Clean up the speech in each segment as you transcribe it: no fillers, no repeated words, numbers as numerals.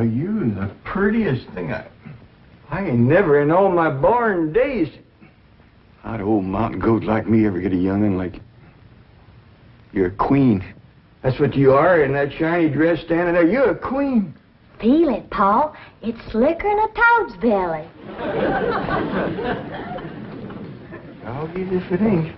Why, you the prettiest thing I ain't never in all my born days. How'd an old mountain goat like me ever get a young'un like you? You're a queen. That's what you are in that shiny dress standing there. You're a queen. Feel it, Paul. It's slicker than a toad's belly. I'll give you if it ain't.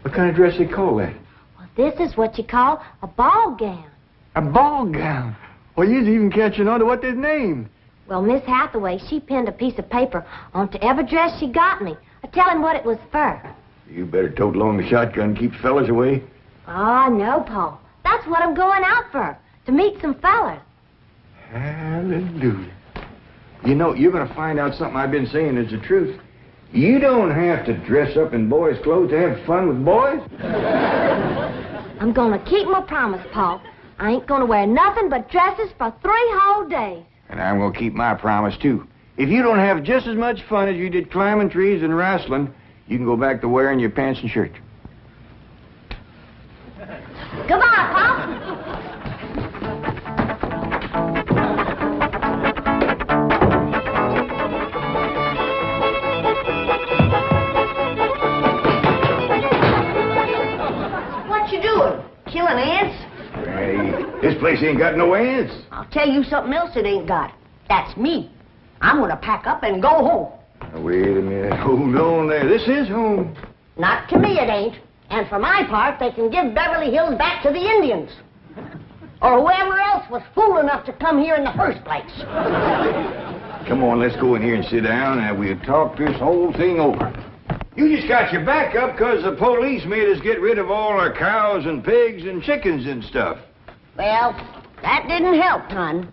What kind of dress they call that? Well, this is what you call a ball gown. A ball gown? Well, you's even catching on to what they're named. Well, Miss Hathaway, she pinned a piece of paper onto every dress she got me, telling what it was for. You better tote along the shotgun and keep fellas away. Oh, no, Paul. That's what I'm going out for, to meet some fellas. Hallelujah. You know, you're going to find out something I've been saying is the truth. You don't have to dress up in boys' clothes to have fun with boys. I'm going to keep my promise, Paul. I ain't going to wear nothing but dresses for 3 whole days. And I'm going to keep my promise, too. If you don't have just as much fun as you did climbing trees and wrestling, you can go back to wearing your pants and shirt. Goodbye, Paul. What you doing? Killing ants? Hey, this place ain't got no ants. I'll tell you something else it ain't got. That's me. I'm gonna pack up and go home. Now, wait a minute. Hold on there. This is home. Not to me it ain't. And for my part, they can give Beverly Hills back to the Indians. Or whoever else was fool enough to come here in the first place. Come on, let's go in here and sit down and we'll talk this whole thing over. You just got your back up because the police made us get rid of all our cows and pigs and chickens and stuff. Well, that didn't help none.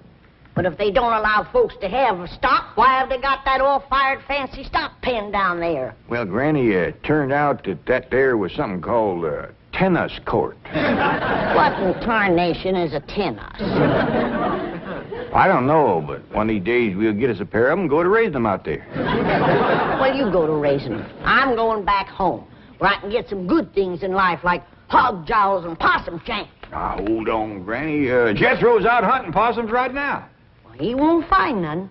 But if they don't allow folks to have stock, why have they got that all-fired fancy stock pen down there? Well, Granny, it turned out that there was something called a tennis court. What in tarnation is a tennis? I don't know, but one of these days we'll get us a pair of them and go to raise them out there. Well, you go to raising them. I'm going back home, where I can get some good things in life, like hog jowls and possum shank. Now, hold on, Granny. Jethro's out hunting possums right now. Well, he won't find none.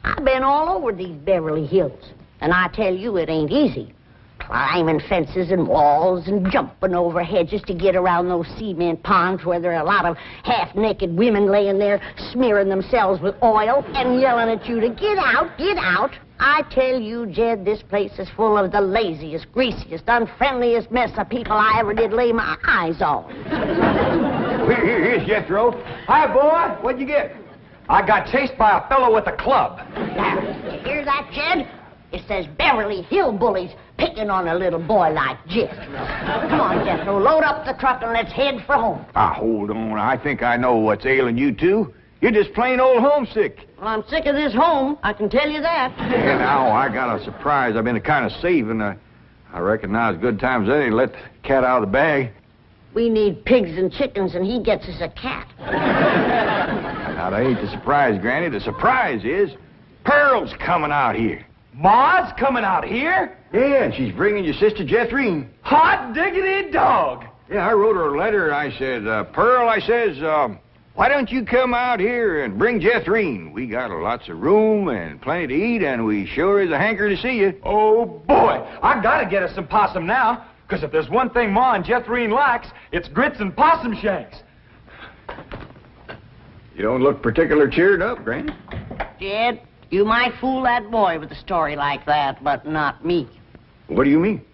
I've been all over these Beverly Hills, and I tell you it ain't easy. Climbing fences and walls and jumping over hedges to get around those cement ponds where there are a lot of half-naked women laying there smearing themselves with oil and yelling at you to get out, get out. I tell you, Jed, this place is full of the laziest, greasiest, unfriendliest mess of people I ever did lay my eyes on. Here's Jethro. Hi, boy. What'd you get? I got chased by a fellow with a club. Now, you hear that, Jed? It says Beverly Hillbillies picking on a little boy like Jethro. Come on, Jethro, load up the truck and let's head for home. Hold on. I think I know what's ailing you two. You're just plain old homesick. Well, I'm sick of this home, I can tell you that. Yeah, now, I got a surprise. I've been kind of saving. I reckon now's good times any to let the cat out of the bag. We need pigs and chickens, and he gets us a cat. Now, that ain't the surprise, Granny. The surprise is Pearl's coming out here. Ma's coming out here? Yeah, and she's bringing your sister Jethrine. Hot diggity dog. Yeah, I wrote her a letter. I said, Pearl, I says, why don't you come out here and bring Jethrine? We got lots of room and plenty to eat, and we sure is a hanker to see you. Oh, boy. I gotta get us some possum now, Because if there's one thing Ma and Jethrine likes, it's grits and possum shanks. You don't look particular cheered up, Granny. Jed, you might fool that boy with a story like that, but not me. What do you mean?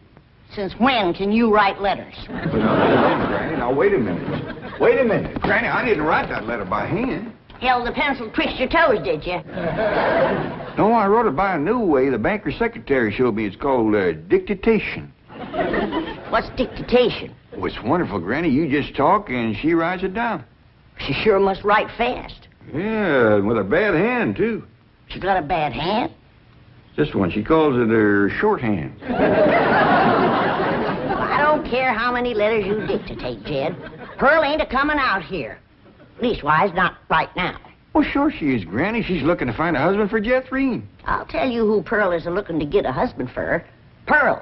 Since when can you write letters? Granny, now wait a minute. Wait a minute. Granny, I didn't write that letter by hand. Held the pencil twist your toes, did you? No, I wrote it by a new way the banker's secretary showed me. It's called dictation. What's dictation? Oh, it's wonderful, Granny. You just talk and she writes it down. She sure must write fast. Yeah, with a bad hand, too. She got a bad hand? This one, she calls it her shorthand. I don't care how many letters you dictate, Jed. Pearl ain't a-coming out here. Leastwise, not right now. Well, sure she is, Granny. She's looking to find a husband for Jethrine. I'll tell you who Pearl is a-looking to get a husband for her. Pearl.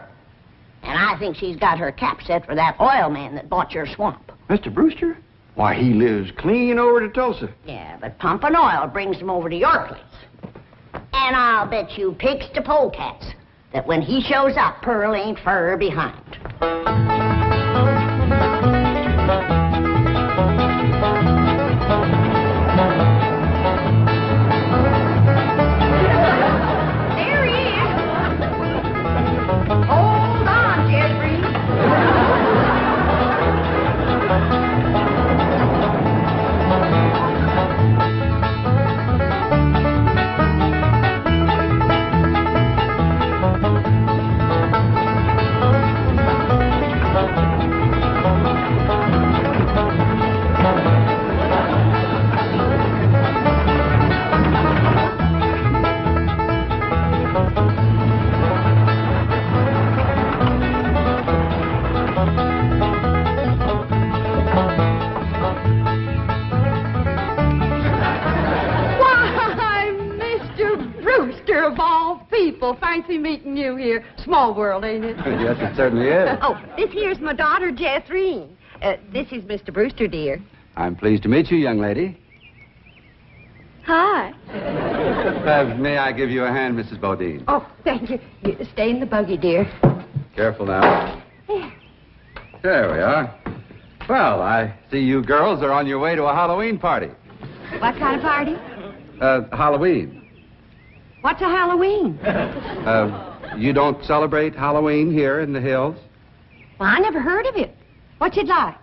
And I think she's got her cap set for that oil man that bought your swamp. Mr. Brewster? Why, he lives clean over to Tulsa. Yeah, but pumping oil brings him over to your place. And I'll bet you pigs to polecats that when he shows up, Pearl ain't fur behind. There he is. Hold on, Jeffrey. Fancy meeting you here. Small world, ain't it? Yes, it certainly is. Oh, this here's my daughter, Jethrine. This is Mr. Brewster, dear. I'm pleased to meet you, young lady. Hi. May I give you a hand, Mrs. Bodine? Oh, thank you. You stay in the buggy, dear. Careful now. There we are. Well, I see you girls are on your way to a Halloween party. What kind of party? Halloween. What's a Halloween? You don't celebrate Halloween here in the hills? Well, I never heard of it. What's it like?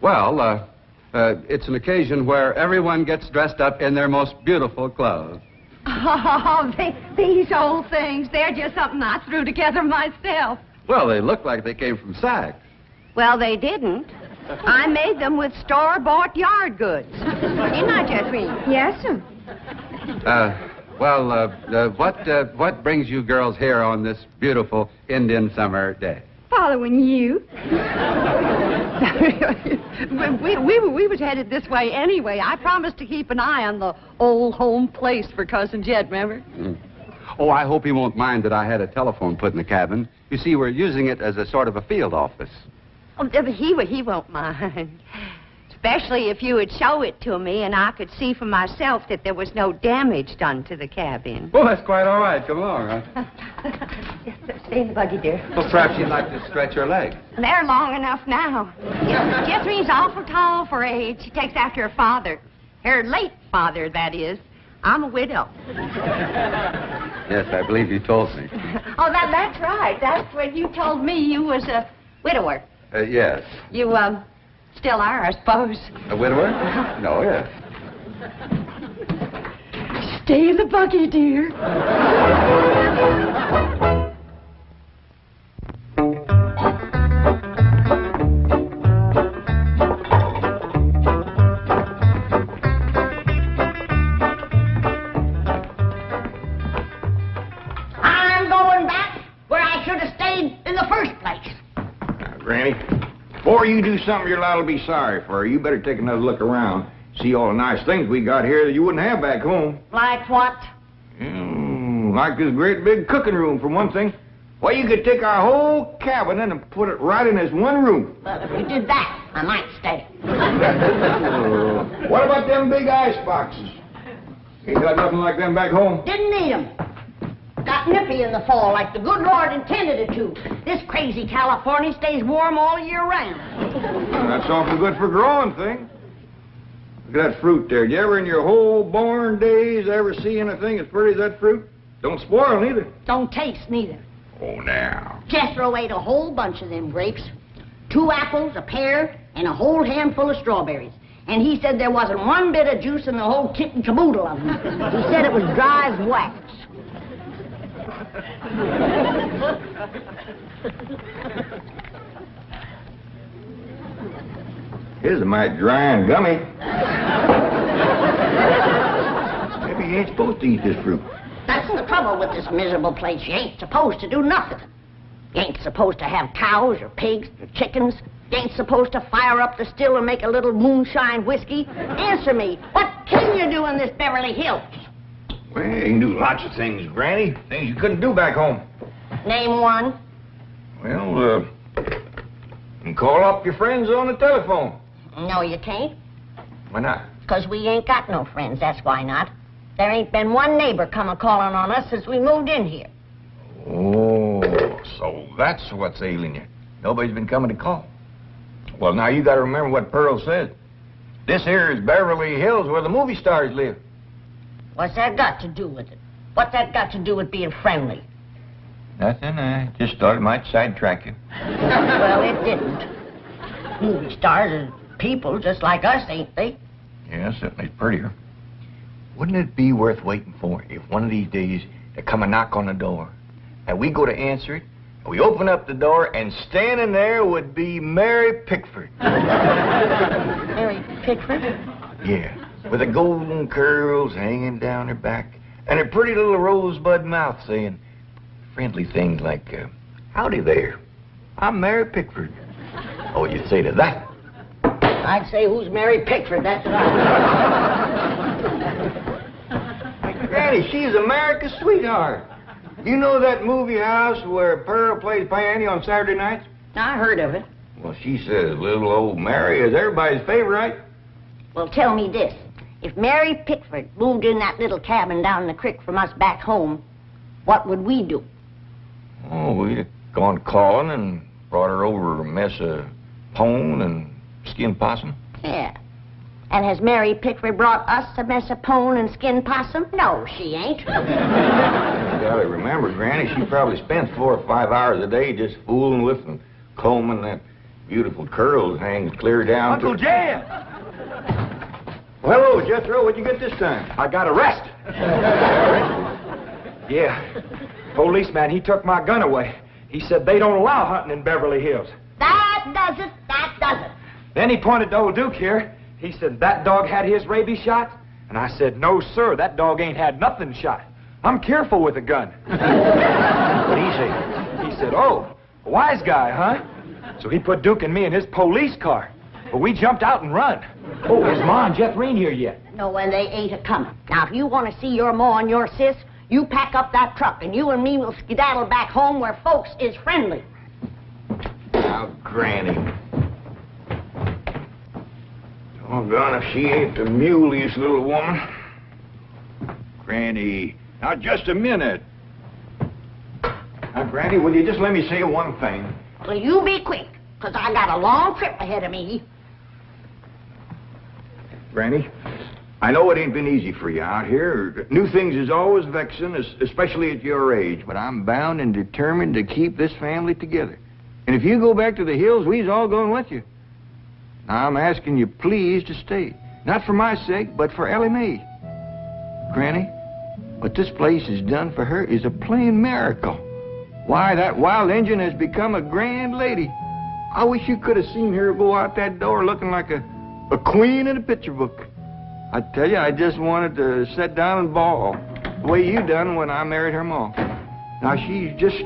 Well, it's an occasion where everyone gets dressed up in their most beautiful clothes. Oh, these old things, they're just something I threw together myself. Well, they look like they came from Saks. Well, they didn't. I made them with store-bought yard goods. Didn't I, Jethrine? Yes, sir. What brings you girls here on this beautiful Indian summer day? Following you. we was headed this way anyway. I promised to keep an eye on the old home place for Cousin Jed, remember? Mm. Oh, I hope he won't mind that I had a telephone put in the cabin. You see, we're using it as a sort of a field office. Oh, he won't mind. Especially if you would show it to me and I could see for myself that there was no damage done to the cabin. Well, that's quite all right. Come along, huh? Yes, stay in the buggy, dear. Well, perhaps you'd like to stretch your legs. They're long enough now. Jethrine's awful tall for her age. She takes after her father. Her late father, that is. I'm a widow. Yes, I believe you told me. Oh, that's right. That's when you told me you was a widower. Yes. You, still are, I suppose. A widower? No, yes. Stay in the buggy, dear. I'm going back where I should have stayed in the first place. Now, Granny, before you do something your lad will be sorry for, you better take another look around. See all the nice things we got here that you wouldn't have back home. Like what? Like this great big cooking room, for one thing. Why, you could take our whole cabin in and put it right in this one room. Well, if you did that, I might stay. What about them big ice boxes? Ain't got nothing like them back home. Didn't need 'em. Got got nippy in the fall like the good Lord intended it to. This crazy California stays warm all year round. Well, that's awful good for growing things. Look at that fruit there. Did you ever in your whole born days ever see anything as pretty as that fruit? Don't spoil neither. Don't taste neither. Oh, now. Jethro ate a whole bunch of them grapes. 2 apples, a pear, and a whole handful of strawberries. And he said there wasn't one bit of juice in the whole kit and caboodle of them. He said it was dry as wax. Here's a mighty dry and gummy. Maybe you ain't supposed to eat this fruit. That's the trouble with this miserable place. You ain't supposed to do nothing. You ain't supposed to have cows or pigs or chickens. You ain't supposed to fire up the still and make a little moonshine whiskey. Answer me, what can you do in this Beverly Hills? Well, you can do lots of things, Granny. Things you couldn't do back home. Name one. Well, you can call up your friends on the telephone. No, you can't. Why not? 'Cause we ain't got no friends, that's why not. There ain't been one neighbor come a-calling on us since we moved in here. Oh, so that's what's ailing you. Nobody's been coming to call. Well, now you got to remember what Pearl said. This here is Beverly Hills where the movie stars live. What's that got to do with it? What's that got to do with being friendly? Nothing. I just thought it might sidetrack you. Well, it didn't. Movie stars are people just like us, ain't they? Yeah, certainly it's prettier. Wouldn't it be worth waiting for if one of these days they come a knock on the door and we go to answer it, and we open up the door and standing there would be Mary Pickford. Mary Pickford? Yeah, with the golden curls hanging down her back and her pretty little rosebud mouth saying friendly things like, howdy there, I'm Mary Pickford. Oh, you'd say to that? I'd say, who's Mary Pickford? That's right. Granny, she's America's sweetheart. You know that movie house where Pearl plays piano on Saturday nights? I heard of it. Well, she says little old Mary is everybody's favorite. Well, tell me this. If Mary Pickford moved in that little cabin down the creek from us back home, what would we do? Oh, we'd have gone calling and brought her over a mess of pone and skinned possum. Yeah. And has Mary Pickford brought us a mess of pone and skinned possum? No, she ain't. You gotta remember, Granny, she probably spends 4 or 5 hours a day just fooling with and combing that beautiful curls hangs clear down Uncle to... Jan! Well, hello, Jethro. What'd you get this time? I got arrested. Yeah. Policeman, he took my gun away. He said they don't allow hunting in Beverly Hills. That does it. That does it. Then he pointed to old Duke here. He said that dog had his rabies shot. And I said, no, sir, that dog ain't had nothing shot. I'm careful with a gun. What'd he say? He said, oh, a wise guy, huh? So he put Duke and me in his police car. But we jumped out and run. Oh, is Ma and Jeff Reen here yet? No, and they ain't a-coming. Now, if you want to see your ma and your sis, you pack up that truck, and you and me will skedaddle back home where folks is friendly. Now, Granny. Doggone if she ain't the muliest little woman. Granny, now just a minute. Now, Granny, will you just let me say one thing? Well, you be quick, 'cause I got a long trip ahead of me. Granny, I know it ain't been easy for you out here. New things is always vexing, especially at your age, but I'm bound and determined to keep this family together. And if you go back to the hills, we's all going with you. Now, I'm asking you please to stay. Not for my sake, but for Ellie Mae. Granny, what this place has done for her is a plain miracle. Why, that wild Injun has become a grand lady. I wish you could have seen her go out that door looking like a queen in a picture book. I tell you, I just wanted to sit down and bawl, the way you done when I married her ma. Now, she's just...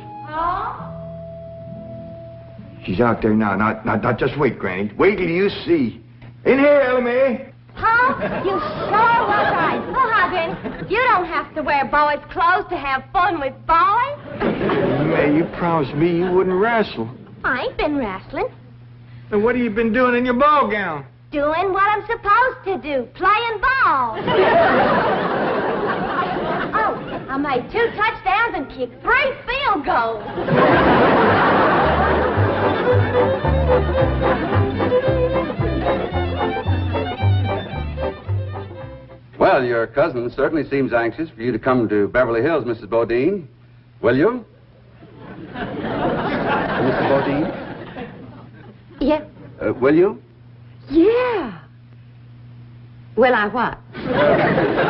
She's out there now. Now, just wait, Granny. Wait till you see. In here, Ellie Mae. Huh? You sure was right. Oh, Hudson, you don't have to wear boys' clothes to have fun with boys. May, you promised me you wouldn't wrestle. I ain't been wrestling. Then what have you been doing in your ball gown? Doing what I'm supposed to do, playing ball. Oh, I made 2 touchdowns and kicked 3 field goals. Well, your cousin certainly seems anxious for you to come to Beverly Hills, Mrs. Bodine. Will you? Mrs. Bodine? Yeah. Will you? Yeah. Will I what?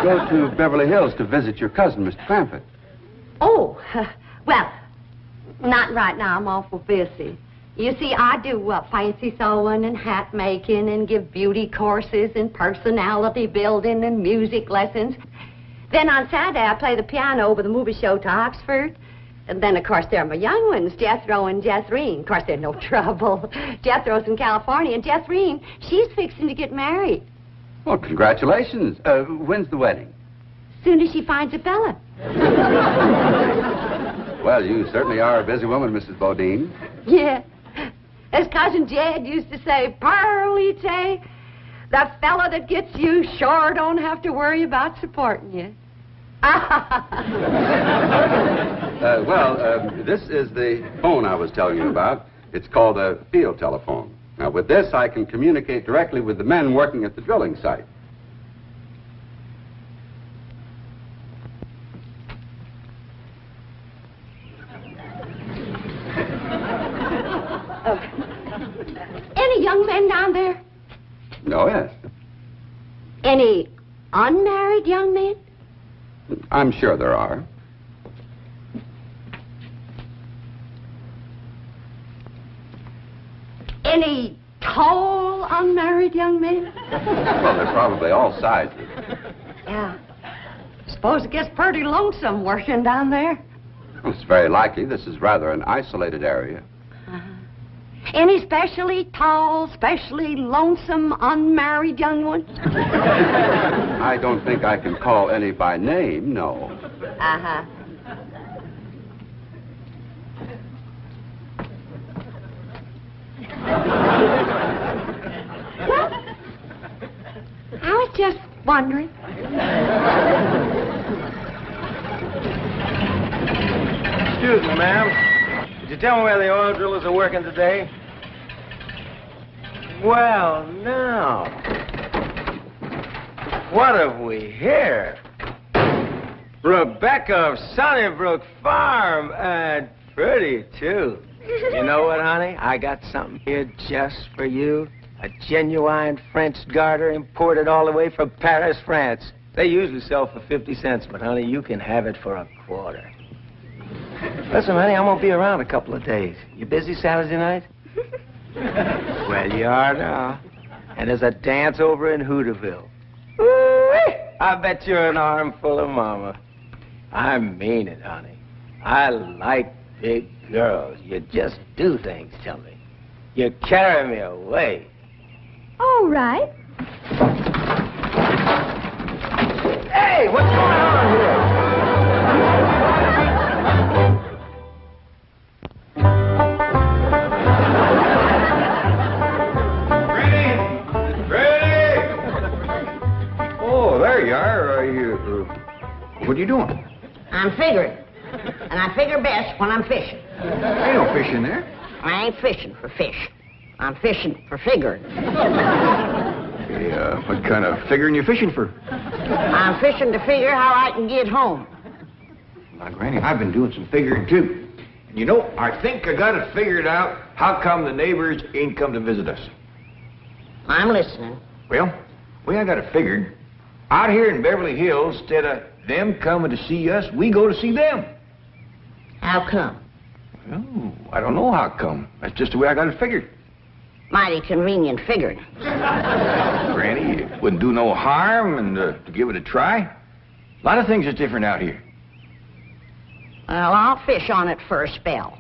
Go to Beverly Hills to visit your cousin, Mr. Crampett. Oh, well, not right now. I'm awful busy. You see, I do fancy sewing and hat making and give beauty courses and personality building and music lessons. Then on Saturday, I play the piano over the movie show to Oxford. And then, of course, there are my young ones, Jethro and Jethreen. Of course, they're no trouble. Jethro's in California, and Jethreen, she's fixing to get married. Well, congratulations. When's the wedding? Soon as she finds a fella. Well, you certainly are a busy woman, Mrs. Bodine. Yeah. As Cousin Jed used to say, Pearlie, the fella that gets you sure don't have to worry about supporting you. This is the phone I was telling you about. It's called a field telephone. Now, with this, I can communicate directly with the men working at the drilling site. Any young men down there? Oh, yes. Any unmarried young men? I'm sure there are. Any tall unmarried young men? Well, they're probably all sizes. Yeah. Suppose it gets pretty lonesome working down there. Well, it's very likely. This is rather an isolated area. Any specially tall, specially lonesome, unmarried young ones? I don't think I can call any by name, no. Uh-huh. Well, I was just wondering. Excuse me, ma'am. Could you tell me where the oil drillers are working today? Well, now. What have we here? Rebecca of Sunnybrook Farm, and pretty, too. You know what, honey? I got something here just for you. A genuine French garter imported all the way from Paris, France. They usually sell for 50 cents, but, honey, you can have it for a quarter. Listen, honey, I'm going to be around a couple of days. You busy Saturday night? Well, you are now. And there's a dance over in Hooterville. Ooh-wee! I bet you're an armful of mama. I mean it, honey. I like big girls. You just do things to me. You carry me away. All right. Hey, what's going on here? There you are. What are you doing? I'm figuring. And I figure best when I'm fishing. Ain't no fish in there. I ain't fishing for fish. I'm fishing for figuring. Hey, what kind of figuring you fishing for? I'm fishing to figure how I can get home. Now, Granny, I've been doing some figuring, too. And you know, I think I got it figured out how come the neighbors ain't come to visit us. I'm listening. Well, I got it figured. Out here in Beverly Hills, instead of them coming to see us, we go to see them. How come? Well, I don't know how come. That's just the way I got it figured. Mighty convenient figuring. Granny, it wouldn't do no harm and to give it a try. A lot of things are different out here. Well, I'll fish on it for a spell.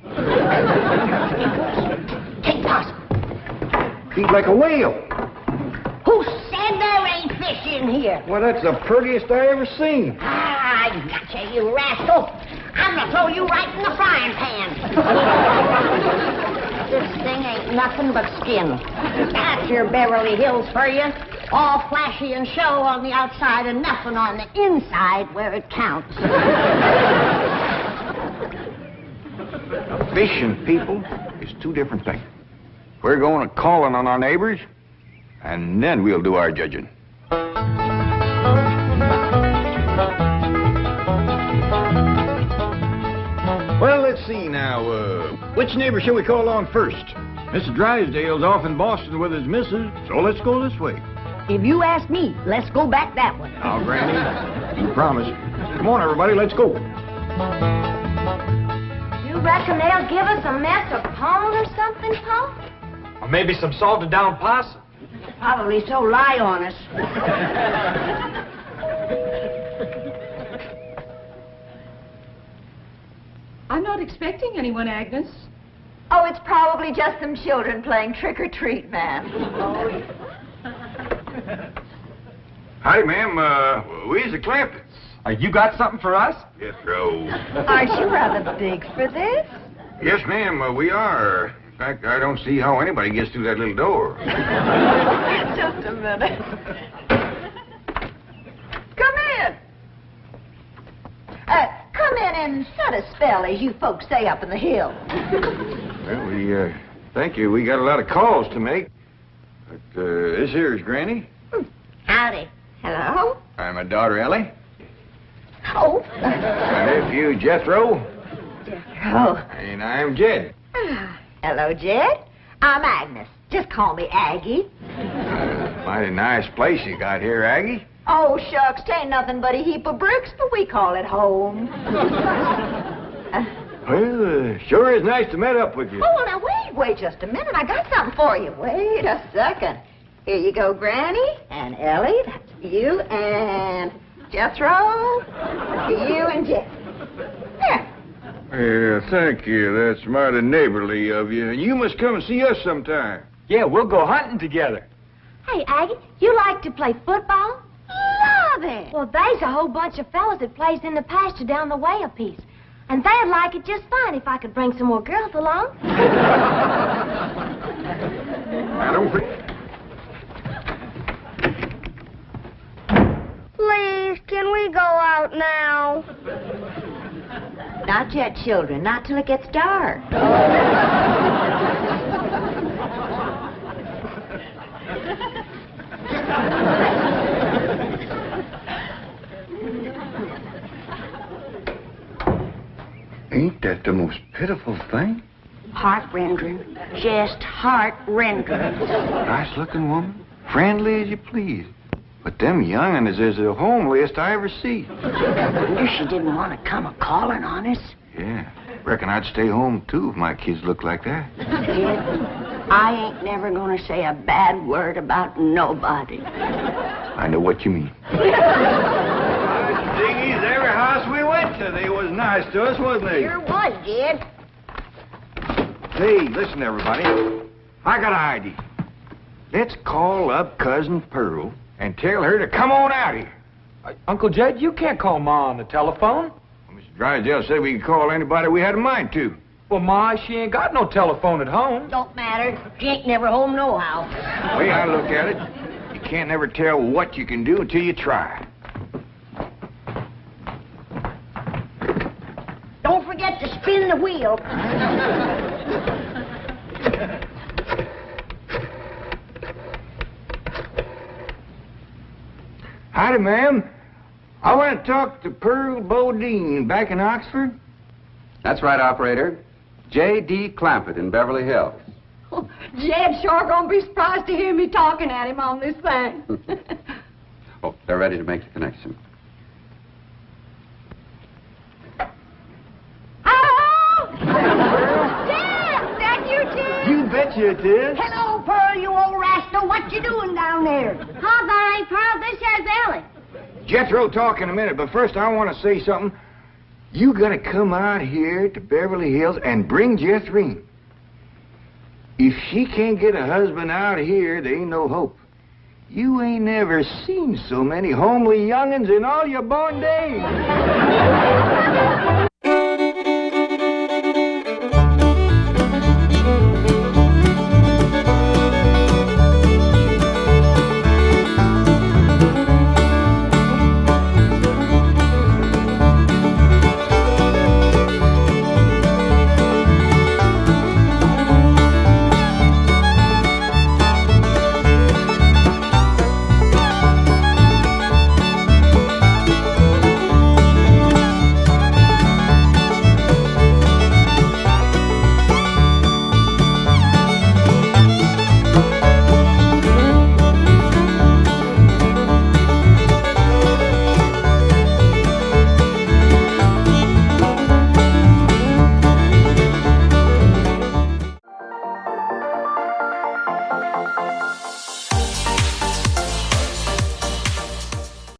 Take possum. Eat like a whale. Who said there ain't fish in here? Well, that's the prettiest I ever seen. Ah, I gotcha, you rascal. I'm gonna throw you right in the frying pan. This thing ain't nothing but skin. That's your Beverly Hills for you. All flashy and show on the outside and nothing on the inside where it counts. Fishing, people, is two different things. We're going to calling on our neighbors, and then we'll do our judging. Well, let's see now. Which neighbor shall we call on first? Mr. Drysdale's off in Boston with his missus, so let's go this way. If you ask me, let's go back that way. Now, Granny, you promise. Come on, everybody, let's go. You reckon they'll give us a mess of pone or something, Pa? Or maybe some salted down possum. Probably so lie on us. I'm not expecting anyone, Agnes. Oh, it's probably just some children playing trick-or-treat, ma'am. Hi, ma'am. We's the Clamptons. You got something for us? Yes, Joe. Aren't you rather big for this? Yes, ma'am, we are. In fact, I don't see how anybody gets through that little door. Just a minute. Come in. Come in and set a spell, as you folks say up in the hill. Well, we, thank you. We got a lot of calls to make. But, this here is Granny. Howdy. Hello? I'm my daughter, Ellie. Oh. My nephew, Jethro. Oh. And I'm Jed. Hello, Jed. I'm Agnes. Just call me Aggie. Mighty nice place you got here, Aggie. Oh, shucks, 'tain't nothing but a heap of bricks, but we call it home. Well, sure is nice to meet up with you. Oh, now wait just a minute. I got something for you. Wait a second. Here you go, Granny, and Ellie, that's for you, and Jethro, for you and Jed. There. Yeah, thank you. That's mighty neighborly of you. And you must come and see us sometime. Yeah, we'll go hunting together. Hey, Aggie, you like to play football? Love it. Well, there's a whole bunch of fellas that plays in the pasture down the way a piece. And they'd like it just fine if I could bring some more girls along. I don't think... Please, can we go out now? Not yet, children. Not till it gets dark. Ain't that the most pitiful thing? Heart-rendering. Just heart-rendering. Nice-looking woman. Friendly as you please. But them young'uns is the homeliest I ever see. Wonder she didn't want to come a-calling on us. Yeah. Reckon I'd stay home, too, if my kids looked like that. Kid, I ain't never gonna say a bad word about nobody. I know what you mean. Diggies, every house we went to, they was nice to us, wasn't they? Sure was, Jed. Hey, listen, everybody. I got an idea. Let's call up Cousin Pearl and tell her to come on out here. Uncle Jed, you can't call Ma on the telephone. Well, Mr. Drysdale said we could call anybody we had a mind to. Well, Ma, she ain't got no telephone at home. Don't matter. She ain't never home nohow. The way I look at it, you can't never tell what you can do until you try. Don't forget to spin the wheel. Howdy, ma'am. I want to talk to Pearl Bodine back in Oxford. That's right, operator. J.D. Clampett in Beverly Hills. Oh, Jed's sure gonna be surprised to hear me talking at him on this thing. Oh, they're ready to make the connection. Oh! Jed! That you, Jed? You betcha it is. Hello, Pearl, you old rascal. What you doing down there? Huh, there ain't Pearl. This here's Ellie. Jethro talk in a minute, but first I want to say something. You gotta come out here to Beverly Hills and bring Jethrine. If she can't get a husband out here, there ain't no hope. You ain't never seen so many homely young'uns in all your born days.